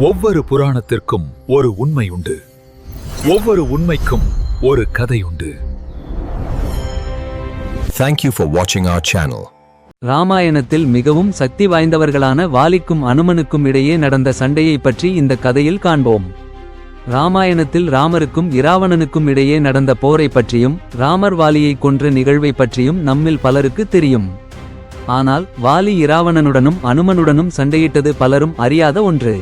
ஒவ்வொரு புராணத்திற்கும் ஒரு உண்மை உண்டு. ஒவ்வொரு உண்மைக்கும் ஒரு கதை உண்டு. Thank you for watching our channel. ராமாயணத்தில் மிகவும் சக்தி வாய்ந்தவர்களான வாலிக்கும் அனுமனுக்கும் இடையே நடந்த சண்டையை பற்றி இந்த கதையில் காண்போம். ராமாயணத்தில் ராமருக்கும் இராவணனுக்கும் இடையே நடந்த போரை பற்றியும் ராமர் வாலியை கொன்ற நிகழ்வை பற்றியும் நம்மில் பலருக்கு தெரியும். ஆனால் வாலி இராவணனுடனும் அனுமனுடனும் சண்டையிட்டது பலரும் அறியாத ஒன்று.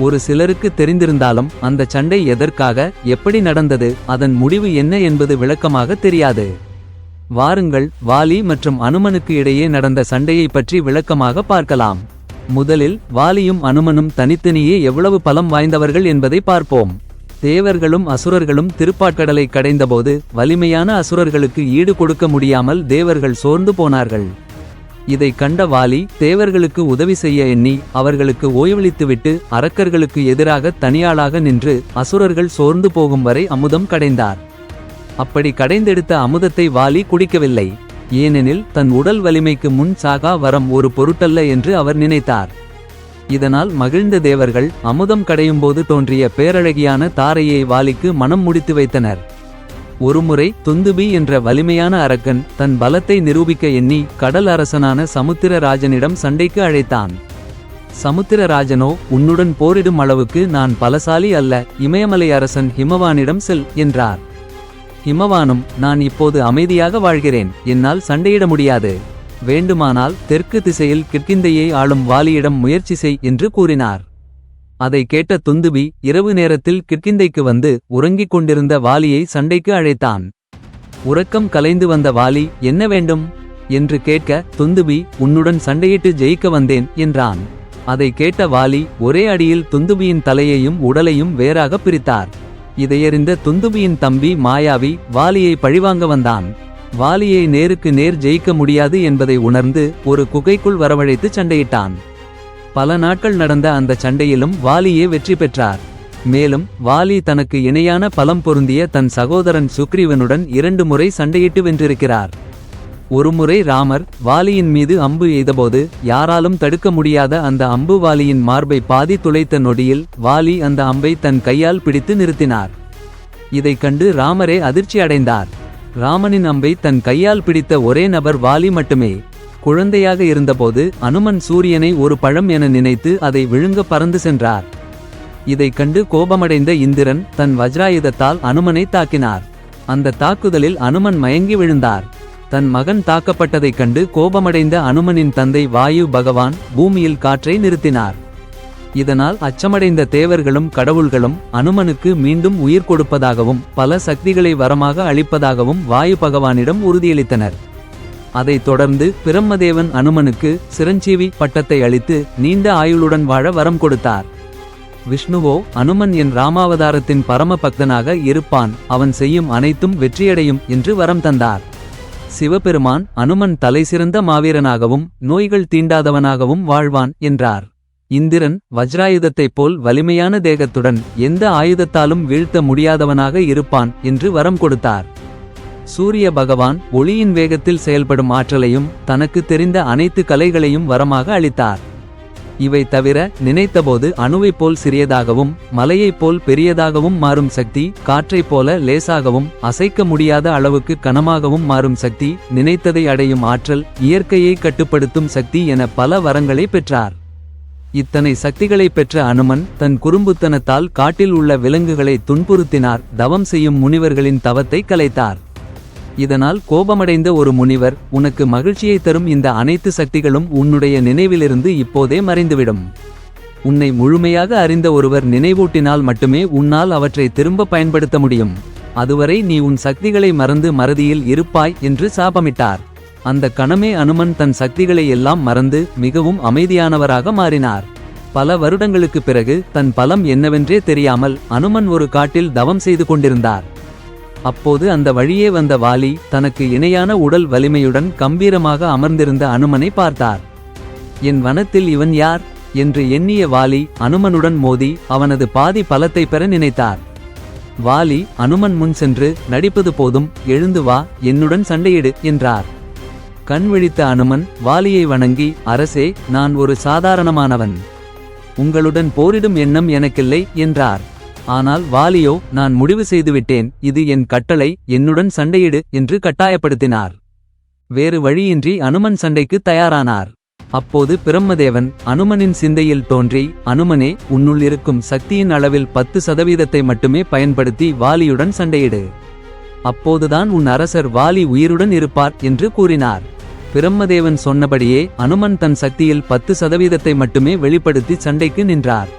ஒரு சிலருக்கு தெரிந்திருந்தாலும் அந்த சண்டை எதற்காக, எப்படி நடந்தது, அதன் முடிவு என்ன என்பது விளக்கமாக தெரியாது. வாருங்கள், வாலி மற்றும் அனுமனுக்கு இடையே நடந்த சண்டையை பற்றி விளக்கமாக பார்க்கலாம். முதலில் வாலியும் அனுமனும் தனித்தனியே எவ்வளவு பலம் வாய்ந்தவர்கள் என்பதை பார்ப்போம். தேவர்களும் அசுரர்களும் திருப்பாற்கடலை கடைந்தபோது வலிமையான அசுரர்களுக்கு ஈடு கொடுக்க முடியாமல் தேவர்கள் சோர்ந்து போனார்கள். இதை கண்ட வாலி தேவர்களுக்கு உதவி செய்ய எண்ணி அவர்களுக்கு ஓய்வளித்துவிட்டு அரக்கர்களுக்கு எதிராக தனியாளாக நின்று அசுரர்கள் சோர்ந்து போகும் வரை அமுதம் கடைந்தார். அப்படி கடைந்தெடுத்த அமுதத்தை வாலி குடிக்கவில்லை. ஏனெனில் தன் உடல் வலிமைக்கு முன் சாகா வரம் ஒரு பொருட்டல்ல என்று அவர் நினைத்தார். இதனால் மகிழ்ந்த தேவர்கள் அமுதம் கடையும்போது தோன்றிய பேரழகியான தாரையை வாலிக்கு மனம் முடித்து வைத்தனர். ஒருமுறை துந்துபி என்ற வலிமையான அரக்கன் தன் பலத்தை நிரூபிக்க எண்ணி கடல் அரசனான சமுத்திரராஜனிடம் சண்டைக்கு அழைத்தான். சமுத்திரராஜனோ, உன்னுடன் போரிடும் அளவுக்கு நான் பலசாலி அல்ல, இமயமலை அரசன் ஹிமவானிடம் செல் என்றார். ஹிமவானும், நான் இப்போது அமைதியாக வாழ்கிறேன், என்னால் சண்டையிட முடியாது. வேண்டுமானால் தெற்கு திசையில் கிட்கிந்தையை ஆளும் வாலியிடம் முயற்சி செய் என்று கூறினார். அதை கேட்ட துந்துபி இரவு நேரத்தில் கிட்கிந்தைக்கு வந்து உறங்கிக் கொண்டிருந்த வாலியை சண்டைக்கு அழைத்தான். உறக்கம் கலைந்து வந்த வாலி, என்ன வேண்டும் என்று கேட்க, துந்துபி, உன்னுடன் சண்டையிட்டு ஜெயிக்க வந்தேன் என்றான். அதை கேட்ட வாலி ஒரே அடியில் துந்துபியின் தலையையும் உடலையும் வேறாக பிரித்தார். இதையறிந்த துந்துபியின் தம்பி மாயாவி வாலியை பழிவாங்க வந்தான். வாலியை நேருக்கு நேர் ஜெயிக்க முடியாது என்பதை உணர்ந்து ஒரு குகைக்குள் வரவழைத்து சண்டையிட்டான். பல நாட்கள் நடந்த அந்த சண்டையிலும் வாலியே வெற்றி பெற்றார். மேலும் வாலி தனக்கு இணையான பலம் பொருந்திய தன் சகோதரன் சுக்ரீவனுடன் 2 முறை சண்டையிட்டு வென்றிருக்கிறார். ஒருமுறை ராமர் வாலியின் மீது அம்பு எய்தபோது யாராலும் தடுக்க முடியாத அந்த அம்பு வாலியின் மார்பை பாதி துளைத்த நொடியில் வாலி அந்த அம்பை தன் கையால் பிடித்து நிறுத்தினார். இதைக் கண்டு ராமரே அதிர்ச்சி அடைந்தார். ராமனின் அம்பை தன் கையால் பிடித்த ஒரே நபர் வாலி மட்டுமே. குழந்தையாக இருந்தபோது அனுமன் சூரியனை ஒரு பழம் என நினைத்து அதை விழுங்க பறந்து சென்றார். இதைக் கண்டு கோபமடைந்த இந்திரன் தன் வஜ்ராயுதத்தால் அனுமனை தாக்கினார். அந்த தாக்குதலில் அனுமன் மயங்கி விழுந்தார். தன் மகன் தாக்கப்பட்டதைக் கண்டு கோபமடைந்த அனுமனின் தந்தை வாயு பகவான் பூமியில் காற்றை நிறுத்தினார். இதனால் அச்சமடைந்த தேவர்களும் கடவுள்களும் அனுமனுக்கு மீண்டும் உயிர் கொடுப்பதாகவும் பல சக்திகளை வரமாக அளிப்பதாகவும் வாயு பகவானிடம் உறுதியளித்தனர். அதைத் தொடர்ந்து பிரம்மதேவன் அனுமனுக்கு சிரஞ்சீவி பட்டத்தை அளித்து நீண்ட ஆயுளுடன் வாழ வரம் கொடுத்தார். விஷ்ணுவோ, அனுமன் என் ராமாவதாரத்தின் பரம பக்தனாக இருப்பான், அவன் செய்யும் அனைத்தும் வெற்றியடையும் என்று வரம் தந்தார். சிவபெருமான் அனுமன் தலைசிறந்த மாவீரனாகவும் நோய்கள் தீண்டாதவனாகவும் வாழ்வான் என்றார். இந்திரன் வஜ்ராயுதத்தைப் போல் வலிமையான தேகத்துடன் எந்த ஆயுதத்தாலும் வீழ்த்த முடியாதவனாக இருப்பான் என்று வரம் கொடுத்தார். சூரிய பகவான் ஒளியின் வேகத்தில் செயல்படும் ஆற்றலையும் தனக்கு தெரிந்த அனைத்து கலைகளையும் வரமாக அளித்தார். இவை தவிர நினைத்தபோது அணுவைப் போல் சிறியதாகவும் மலையைப் போல் பெரியதாகவும் மாறும் சக்தி, காற்றைப் போல லேசாகவும் அசைக்க முடியாத அளவுக்கு கனமாகவும் மாறும் சக்தி, நினைத்ததை அடையும் ஆற்றல், இயற்கையை கட்டுப்படுத்தும் சக்தி என பல வரங்களை பெற்றார். இத்தனை சக்திகளை பெற்ற அனுமன் தன் குறும்புத்தனத்தால் காட்டில் உள்ள விலங்குகளை துன்புறுத்தினார். தவம் செய்யும் முனிவர்களின் தவத்தை கலைத்தார். இதனால் கோபமடைந்த ஒரு முனிவர், உனக்கு மகிழ்ச்சியை தரும் இந்த அனைத்து சக்திகளும் உன்னுடைய நினைவிலிருந்து இப்போதே மறைந்துவிடும். உன்னை முழுமையாக அறிந்த ஒருவர் நினைவூட்டினால் மட்டுமே உன்னால் அவற்றை திரும்ப பயன்படுத்த முடியும். அதுவரை நீ உன் சக்திகளை மறந்து மறதியில் இருப்பாய் என்று சாபமிட்டார். அந்த கணமே அனுமன் தன் சக்திகளை எல்லாம் மறந்து மிகவும் அமைதியானவராக மாறினார். பல வருடங்களுக்கு பிறகு தன் பலம் என்னவென்றே தெரியாமல் அனுமன் ஒரு காட்டில் தவம் செய்து கொண்டிருந்தார். அப்போது அந்த வழியே வந்த வாலி தனக்கு இணையான உடல் வலிமையுடன் கம்பீரமாக அமர்ந்திருந்த அனுமனை பார்த்தார். என் வனத்தில் இவன் யார் என்று எண்ணிய வாலி அனுமனுடன் மோதி அவனது பாதி பலத்தை பெற நினைத்தார். வாலி அனுமன் முன் சென்று, நடிப்பது போதும், எழுந்து வா, என்னுடன் சண்டையிடு என்றார். கண் விழித்த அனுமன் வாலியை வணங்கி, அரசே, நான் ஒரு சாதாரணமானவன். உங்களுடன் போரிடும் எண்ணம் எனக்கில்லை என்றார். ஆனால் வாலியோ, நான் முடிவு செய்துவிட்டேன், இது என் கட்டளை, என்னுடன் சண்டையிடு என்று கட்டாயப்படுத்தினார். வேறு வழியின்றி அனுமன் சண்டைக்கு தயாரானார். அப்போது பிரம்மதேவன் அனுமனின் சிந்தையில் தோன்றி, அனுமனே, உன்னுள் இருக்கும் சக்தியின் அளவில் 10% மட்டுமே பயன்படுத்தி வாலியுடன் சண்டையிடு. அப்போதுதான் உன் அரசர் வாலி உயிருடன் இருப்பார் என்று கூறினார். பிரம்மதேவன் சொன்னபடியே அனுமன் தன் சக்தியில் 10% மட்டுமே வெளிப்படுத்தி சண்டைக்கு நின்றார்.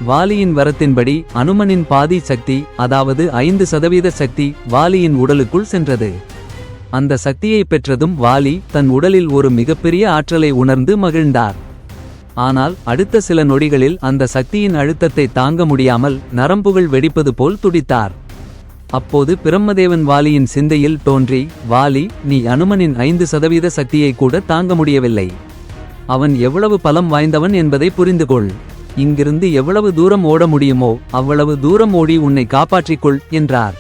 வாலியின் வரத்தின்படி அனுமனின் பாதி சக்தி, அதாவது 5% சக்தி வாலியின் உடலுக்குள் சென்றது. அந்த சக்தியை பெற்றதும் வாலி தன் உடலில் ஒரு மிகப்பெரிய ஆற்றலை உணர்ந்து மகிழ்ந்தார். ஆனால் அடுத்த சில நொடிகளில் அந்த சக்தியின் அழுத்தத்தை தாங்க முடியாமல் நரம்புகள் வெடிப்பது போல் துடித்தார். அப்போது பிரம்மதேவன் வாலியின் சிந்தையில் தோன்றி, வாலி, நீ அனுமனின் 5% சக்தியை கூட தாங்க முடியவில்லை. அவன் எவ்வளவு பலம் வாய்ந்தவன் என்பதை புரிந்துகொள். இங்கிருந்து எவ்வளவு தூரம் ஓட முடியுமோ அவ்வளவு தூரம் ஓடி உன்னை காப்பாற்றிக்கொள் என்றார்.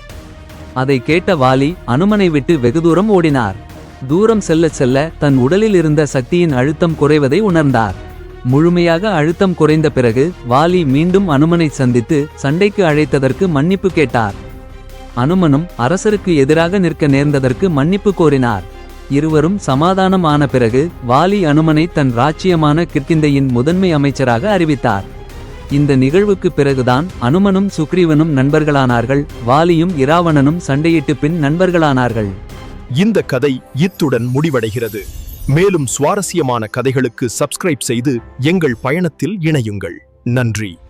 அதை கேட்ட வாலி அனுமனை விட்டு வெகு தூரம் ஓடினார். தூரம் செல்ல செல்ல தன் உடலில் இருந்த சக்தியின் அழுத்தம் குறைவதை உணர்ந்தார். முழுமையாக அழுத்தம் குறைந்த பிறகு வாலி மீண்டும் அனுமனை சந்தித்து சண்டைக்கு அழைத்ததற்கு மன்னிப்பு கேட்டார். அனுமனும் அரசருக்கு எதிராக நிற்க நேர்ந்ததற்கு மன்னிப்பு கோரினார். இருவரும் சமாதானம் ஆன பிறகு வாலி அனுமனை தன் ராச்சியமான கிர்கிந்தையின் முதன்மை அமைச்சராக அறிவித்தார். இந்த நிகழ்வுக்கு பிறகுதான் அனுமனும் சுக்ரீவனும் நண்பர்களானார்கள். வாலியும் இராவணனும் சண்டையிட்டு பின் நண்பர்களானார்கள். இந்த கதை இத்துடன் முடிவடைகிறது. மேலும் சுவாரஸ்யமான கதைகளுக்கு சப்ஸ்கிரைப் செய்து எங்கள் பயணத்தில் இணையுங்கள். நன்றி.